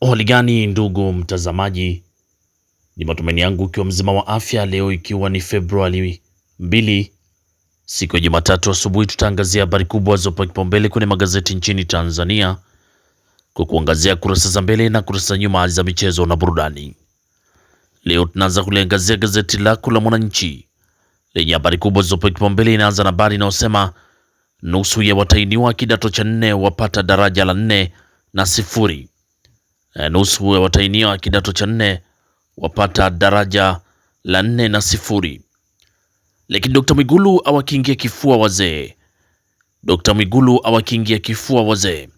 Hali gani ndugu mtazamaji, ni matumaini yangu ukiwa mzima wa afya. Leo ikiwa ni Februari 2 siku ya Jumatatu asubuhi, tutaangazia habari kubwa zopa kipaumbele kwenye magazeti nchini Tanzania kwa kuangazia kurasa za mbele na kurasa za nyuma za michezo na burudani. Leo tunaanza kuliangazia gazeti lako la Mwananchi lenye habari kubwa zopa kipaumbele. Inaanza na habari inayosema nusu ya watainiwa kidato cha 4 wapata daraja la 4 na sifuri. Nusu ya watainiwa kidato cha 4 wapata daraja la 4 na sifuri. Lakini Dr. Mwigulu awakingia kifua wazee. Dr. Mwigulu awakingia kifua wazee.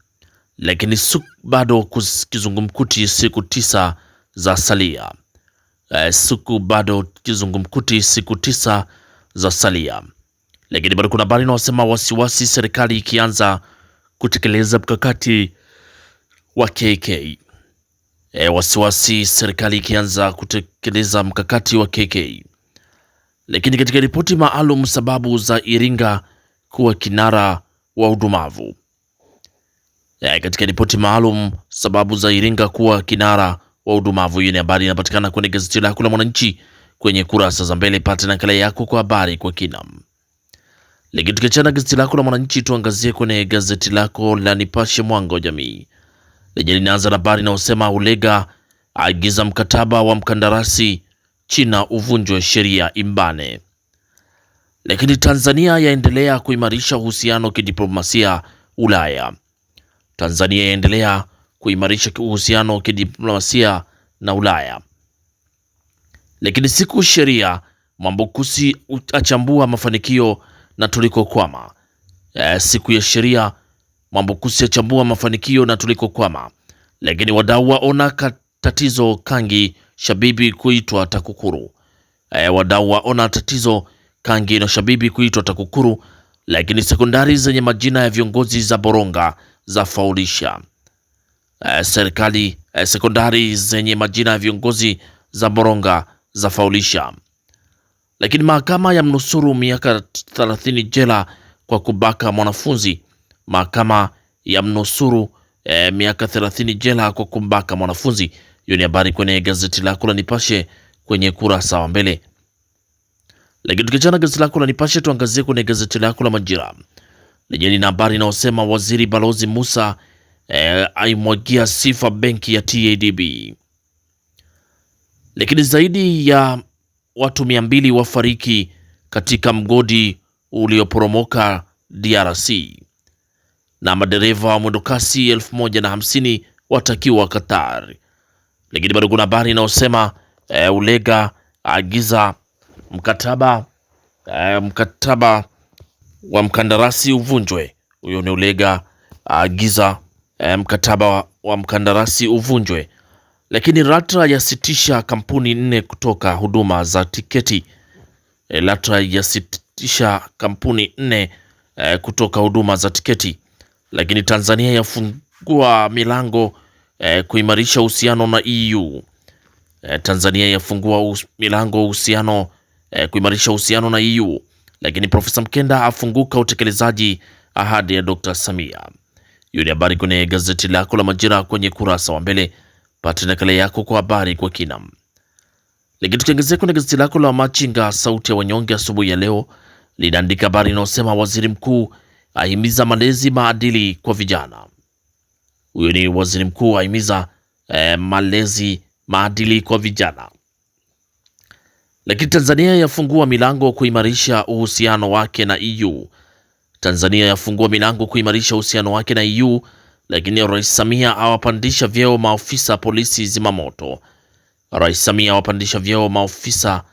Lakini bado kizungumkuti siku 9 za salia. Siku bado kizungumkuti siku 9 za salia. Lakini bado kuna habari inayosema wasiwasi serikali ikianza kutekeleza mkakati wa KK. Wasiwasi serikali ikianza kutekeleza mkakati wa KK. Lakini katika ripoti maalum sababu za Iringa kuwa kinara wa udumavu. Katika ripoti maalum sababu za Iringa kuwa kinara wa udumavu. Hiyo ni habari inapatikana kwenye gazeti lako la Mwananchi kwenye kurasa za mbele. Pata nakala yako kwa habari kwa kina. Lakini tukiachana gazeti lako la Mwananchi, tuangazie kwenye gazeti lako la Nipashe Mwanga wa Jamii lenye linaanza na habari inayosema Ulega aigiza mkataba wa mkandarasi China uvunjwe sheria imbane. Lakini Tanzania yaendelea kuimarisha uhusiano kidiplomasia Ulaya. Tanzania yaendelea kuimarisha uhusiano kidiplomasia na Ulaya. Lakini siku sheria Mambukusi achambua mafanikio na tulikokwama. Siku ya sheria Mambukusi achambua mafanikio na tulikokwama. Lakini wadau waona tatizo Kangi Shabibi kuitwa TAKUKURU. Wadau waona tatizo Kangi na Shabibi kuitwa TAKUKURU. Lakini sekondari zenye majina ya viongozi za Boronga za faulisha. Sekondari zenye majina ya viongozi za Boronga za faulisha. Lakini mahakama ya mnusuru miaka 30 jela kwa kubaka mwanafunzi. Mahakama ya mnusuru miaka 30 jela kwa kumbaka mwanafunzi. Hiyo ni habari kwenye gazeti lako la Nipashe kwenye kurasa wa mbele. Lakini tukiachana gazeti lako la Nipashe, tuangazie kwenye gazeti lako la Majira lenye lina habari inayosema waziri Balozi Musa aimwagia sifa benki ya TADB. Lakini zaidi ya watu 200 wafariki katika mgodi ulioporomoka DRC. Na madereva wa mwendokasi 1050 watakiwa Qatar. Lakini bado kuna habari inayosema Ulega agiza mkataba wa mkandarasi uvunjwe. Huyo ni Ulega agiza mkataba wa mkandarasi uvunjwe. Lakini LATRA yasitisha kampuni 4 kutoka huduma za tiketi. LATRA yasitisha kampuni 4 kutoka huduma za tiketi. Lakini Tanzania yafungua milango kuimarisha uhusiano na EU. Tanzania yafungua milango uhusiano kuimarisha uhusiano na EU. Lakini Profesa Mkenda afunguka utekelezaji ahadi ya Dr. Samia. Hiyo ni habari kwenye gazeti lako la Majira kwenye kurasa wa mbele. Pata nakala yako kwa habari kwa kina. Lakini tukiangazia kwenye gazeti lako la Machinga sauti ya wanyonge asubuhi ya leo linaandika habari inayosema waziri mkuu ahimiza malezi maadili kwa vijana. Huyo ni waziri mkuu ahimiza malezi maadili kwa vijana. Lakini Tanzania yafungua milango kuimarisha uhusiano wake na EU. Tanzania yafungua milango kuimarisha uhusiano wake na EU. Lakini Rais Samia awapandisha vyeo maofisa polisi zimamoto. Rais Samia awapandisha vyeo maofisa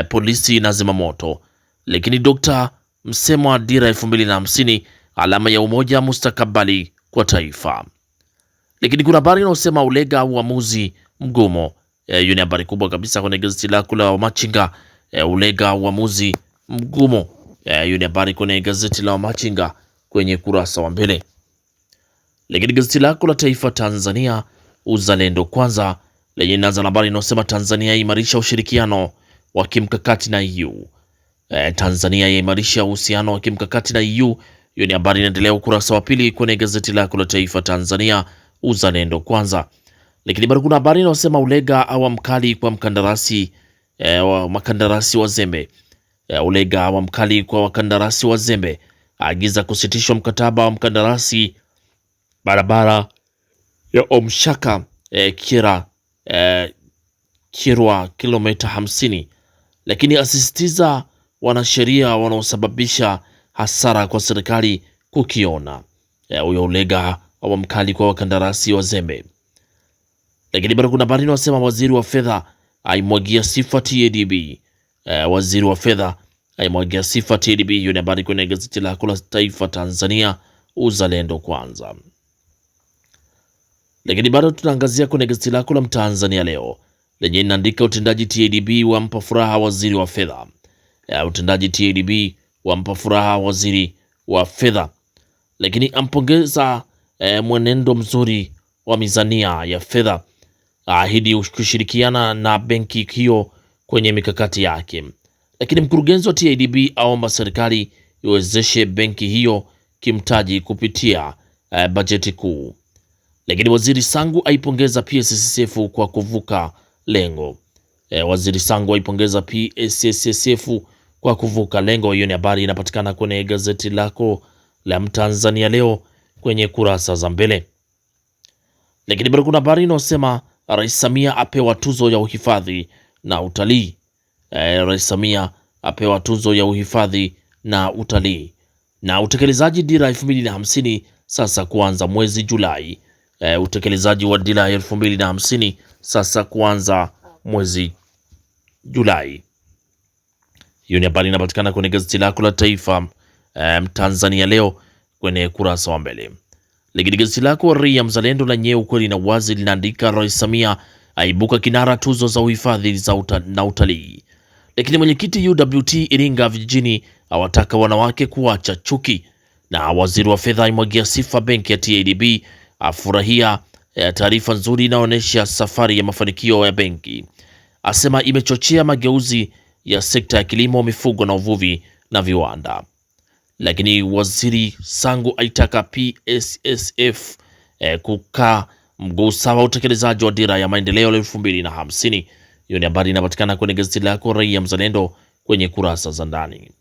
polisi na zimamoto. Lakini Dr. Msemwa dira 2050 alama ya umoja mustakabali kwa taifa. Lakini kuna habari inayosema Ulega uamuzi mgumu. Hiyo ni habari kubwa kabisa kwenye gazeti lako la Machinga. Ulega uamuzi mgumu. Hiyo ni habari kwenye gazeti la Machinga kwenye kurasa wa mbele. Lakini gazeti lako la Taifa Tanzania Uzalendo Kwanza lenye inaanza na habari inayosema Tanzania yaimarisha ushirikiano wa kimkakati na EU. Tanzania yaimarisha uhusiano wa kimkakati na EU. Hiyo ni habari inaendelea ukurasa wa pili kwenye gazeti lako la Taifa Tanzania Uzalendo Kwanza. Lakini bado kuna habari inayosema Ulega awa mkali kwa mkandarasi wa makandarasi wazembe. Ulega awa mkali kwa wakandarasi wazembe, aagiza kusitishwa mkataba wa mkandarasi barabara ya Omshaka Kirwa kilomita 50, lakini asisitiza wanasheria wanaosababisha hasara kwa serikali kukiona. Huyo Ulega awa mkali kwa wakandarasi wazembe. Lakini bado kuna habari inasema waziri wa fedha aimwagia sifa TADB. Waziri wa fedha aimwagia sifa TADB. Hiyo ni habari kwenye gazeti lako la Taifa Tanzania, uzalendo kwanza. Lakini bado tunaangazia kwenye gazeti lako la Mtanzania leo lenye inaandika utendaji TADB wampa furaha waziri wa fedha. Utendaji TADB wampa furaha waziri wa fedha, lakini ampongeza mwenendo mzuri wa mizania ya fedha, ahidi kushirikiana na benki hiyo kwenye mikakati yake. Lakini mkurugenzi wa TADB aomba serikali iwezeshe benki hiyo kimtaji kupitia bajeti kuu. Lakini waziri Sangu aipongeza PSSSF kwa kuvuka lengo. Waziri Sangu aipongeza PSSSF kwa kuvuka lengo. Hiyo ni habari inapatikana kwenye gazeti lako la Mtanzania leo kwenye kurasa za mbele. Lakini bado kuna habari inayosema Rais Samia apewa tuzo ya uhifadhi na utalii. Rais Samia apewa tuzo ya uhifadhi na utalii. Na utekelezaji dira 2050 sasa kuanza mwezi Julai. Utekelezaji wa dira 2050 sasa kuanza mwezi Julai. Hiyo ni habari inapatikana kwenye gazeti lako la Taifa Tanzania leo kwenye kurasa wa mbele. Lakini gazeti lako Raia Mzalendo la Nyeo Ukweli na Wazi linaandika Rais Samia aibuka kinara tuzo za uhifadhi na utalii. Lakini mwenyekiti UWT Iringa vijijini awataka wanawake kuacha chuki. Na waziri wa fedha aimwagia sifa benki ya TADB, afurahia taarifa nzuri inaonyesha safari ya mafanikio ya benki, asema imechochea mageuzi ya sekta ya kilimo, mifugo na uvuvi na viwanda. Lakini waziri Sangu aitaka PSSF kukaa mguu sawa utekelezaji wa dira ya maendeleo 2050. Hiyo ni habari inapatikana kwenye gazeti lako Raia Mzalendo kwenye kurasa za ndani.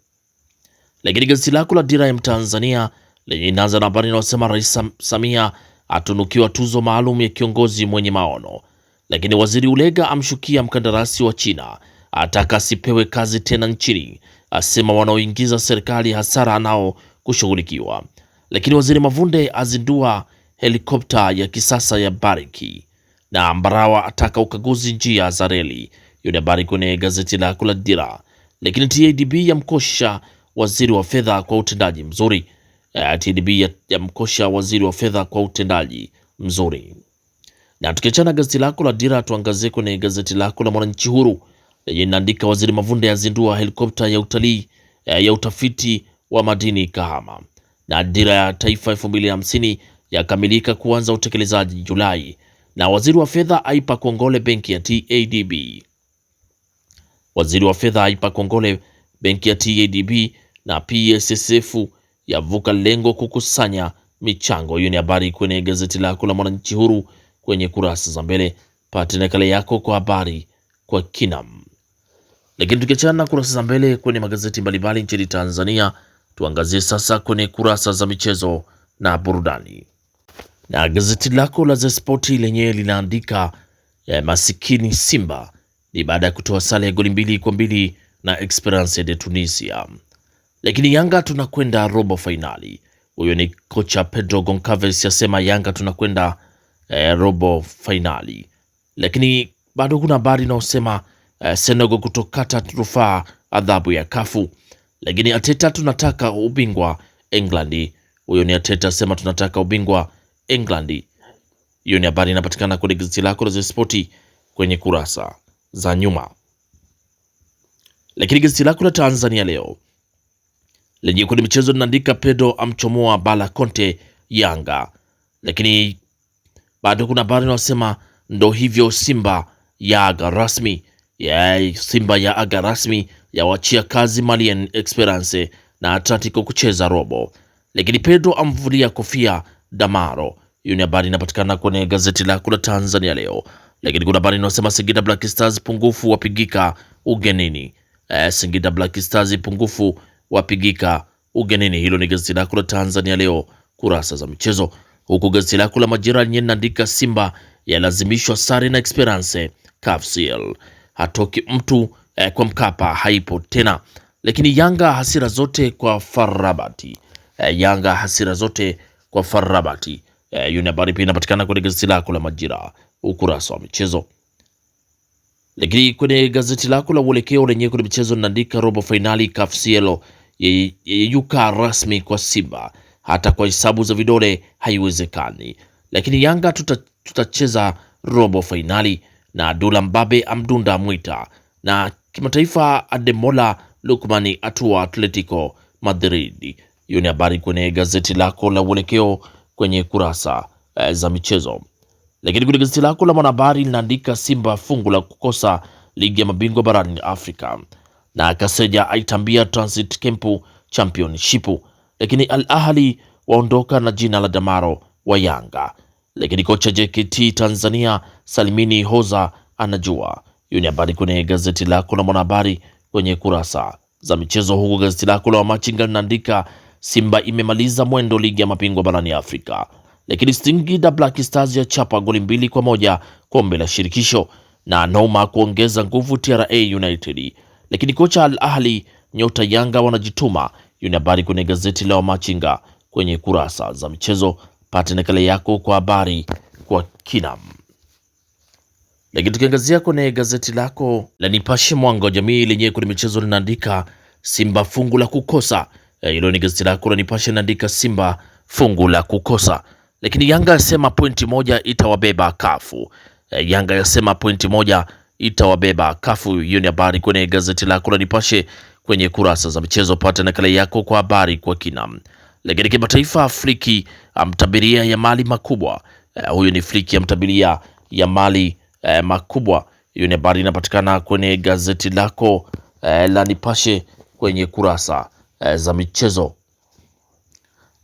Lakini gazeti lako la Dira ya Mtanzania lenye inaanza na habari inayosema Rais Samia atunukiwa tuzo maalum ya kiongozi mwenye maono. Lakini waziri Ulega amshukia mkandarasi wa China, ataka asipewe kazi tena nchini, asema wanaoingiza serikali hasara nao kushughulikiwa. Lakini waziri Mavunde azindua helikopta ya kisasa ya Bariki, na Mbarawa ataka ukaguzi njia za reli. Hiyo ni habari kwenye gazeti lako la Dira. Lakini TADB yamkosha waziri wa fedha kwa utendaji mzuri. TADB yamkosha waziri wa fedha kwa utendaji mzuri. Na tukiachana gazeti lako la Dira, tuangazie kwenye gazeti lako la Mwananchi Huru lenye inaandika waziri Mavunde azindua helikopta ya utalii ya utafiti wa madini Kahama. Na dira ya taifa 2050 yakamilika kuanza utekelezaji Julai. Na waziri wa fedha aipa kongole benki ya TADB. Waziri wa fedha aipa kongole benki ya TADB na PSSF yavuka lengo kukusanya michango. Hiyo ni habari kwenye gazeti lako la Mwananchi Huru kwenye kurasa za mbele. Pata nakala yako kwa habari kwa kinam. Lakini tukiachana na kurasa za mbele kwenye magazeti mbalimbali nchini Tanzania, tuangazie sasa kwenye kurasa za michezo na burudani. Na gazeti lako la The Sport lenye linaandika masikini Simba ni baada ya kutoa sare ya goli 2-2 na Esperance de Tunisia. Lakini Yanga tunakwenda robo finali. Huyo ni kocha Pedro Goncalves yasema Yanga tunakwenda robo finali. Lakini bado kuna habari inayosema Senegal kutokata rufaa adhabu ya kafu. Lakini Ateta tunataka ubingwa England. Huyo ni Ateta sema tunataka ubingwa England. Hiyo ni habari inapatikana kwenye gazeti lako la Sport kwenye kurasa za nyuma. Lakini gazeti lako la Tanzania leo lenye kwenye michezo linaandika Pedro amchomoa Bala Conte Yanga. Lakini bado kuna habari inasema ndo hivyo Simba ya aga rasmi. Simba ya aga rasmi ya wachia kazi Malien Esperance na Atletico kucheza robo. Lakini Pedro amvulia kofia Damaro. Hiyo ni habari inapatikana kwenye gazeti lako la Tanzania Leo. Lakini kuna habari inasema Singida Black Stars pungufu wapigika ugenini. Singida Black Stars pungufu wapigika ugenini. Hilo ni gazeti lako la Tanzania Leo kurasa za michezo. Huku gazeti lako la Majira lenyewe linaandika Simba yalazimishwa sare na Esperance CAFCL. Hatoki mtu kwa Mkapa haipo tena. Lakini Yanga hasira zote kwa Farabati. Yanga hasira zote kwa Farabati. Hiyo ni habari pia inapatikana kwenye gazeti lako la Majira ukurasa wa michezo. Lakini kwenye gazeti lako la Uelekeo lenyewe kwenye michezo linaandika robo finali CAFCL yeyuka rasmi kwa Simba, hata kwa hesabu za vidole haiwezekani. Lakini Yanga tutacheza robo finali na Dula Mbabe amdunda Mwita. Na kimataifa Ademola Lukmani atua Atletico Madrid. Hiyo ni habari kwenye gazeti lako la Uelekeo kwenye kurasa za michezo. Lakini kwenye gazeti lako la Mwanahabari linaandika Simba fungu la kukosa ligi ya mabingwa barani Afrika, na Kaseja aitambia Transit Camp Championship. Lakini Al Ahli waondoka na jina la Damaro wa Yanga. Lakini kocha JKT Tanzania Salimini Hoza anajua. Hiyo ni habari kwenye gazeti lako la Mwanahabari kwenye kurasa za michezo. Huku gazeti lako la Wamachinga linaandika Simba imemaliza mwendo ligi ya mabingwa barani Afrika. Lakini Singida Black Stars ya chapa goli 2-1 kombe la shirikisho, na Noma kuongeza nguvu TRA United. Lakini kocha Al Ahli nyota Yanga wanajituma. Hiyo ni habari kwenye gazeti la Wamachinga kwenye kurasa za michezo. Pata nakala yako kwa habari kwa kina. Lakini tukiangazia kwenye gazeti lako la Nipashe Mwanga wa Jamii lenyewe kwenye michezo linaandika Simba fungu la kukosa. Hilo ni gazeti lako la Nipashe linaandika Simba fungu la kukosa. Lakini Yanga yasema pointi moja itawabeba kafu. Yanga yasema pointi moja itawabeba kafu. Hiyo ni habari kwenye gazeti lako la Nipashe kwenye kurasa za michezo. Pata nakala yako kwa habari kwa kina. Lakini kimataifa Afriki amtabiria ya mali makubwa. Huyo ni Fliki amtabiria ya mali makubwa. Hiyo ni habari inapatikana kwenye gazeti lako la Nipashe kwenye kurasa za michezo.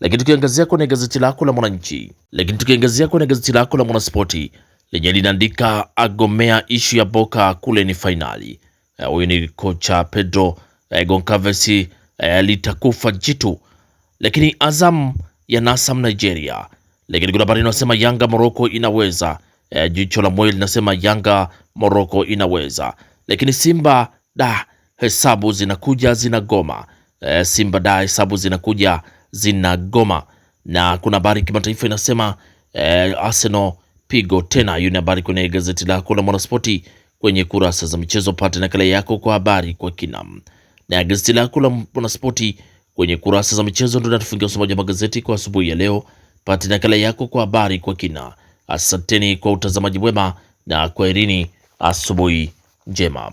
Lakini tukiangazia kwenye gazeti lako la Mwananchi, lakini tukiangazia kwenye gazeti lako la Mwanaspoti lenye linaandika agomea ishu ya Boka kule ni fainali. Huyu ni kocha Pedro Goncalves litakufa jitu. Lakini Azam ya Nasam Nigeria. Lakini kuna habari inasema Yanga Morocco inaweza. Jicho la Moyo linasema Yanga Morocco inaweza. Lakini Simba da hesabu zinakuja zinagoma. Simba da hesabu zinakuja zinagoma. Na kuna habari kimataifa inasema Arsenal pigo tena. Hiyo ni habari kwenye gazeti lako la Mwanaspoti kwenye kurasa za michezo. Pata nakala yako kwa habari kwa kina. Na gazeti lako la Mwanaspoti kwenye kurasa za michezo ndio natufungia usomaji wa magazeti kwa asubuhi ya leo. Pata nakala yako kwa habari kwa kina. Asanteni kwa utazamaji mwema na kwaherini, asubuhi njema.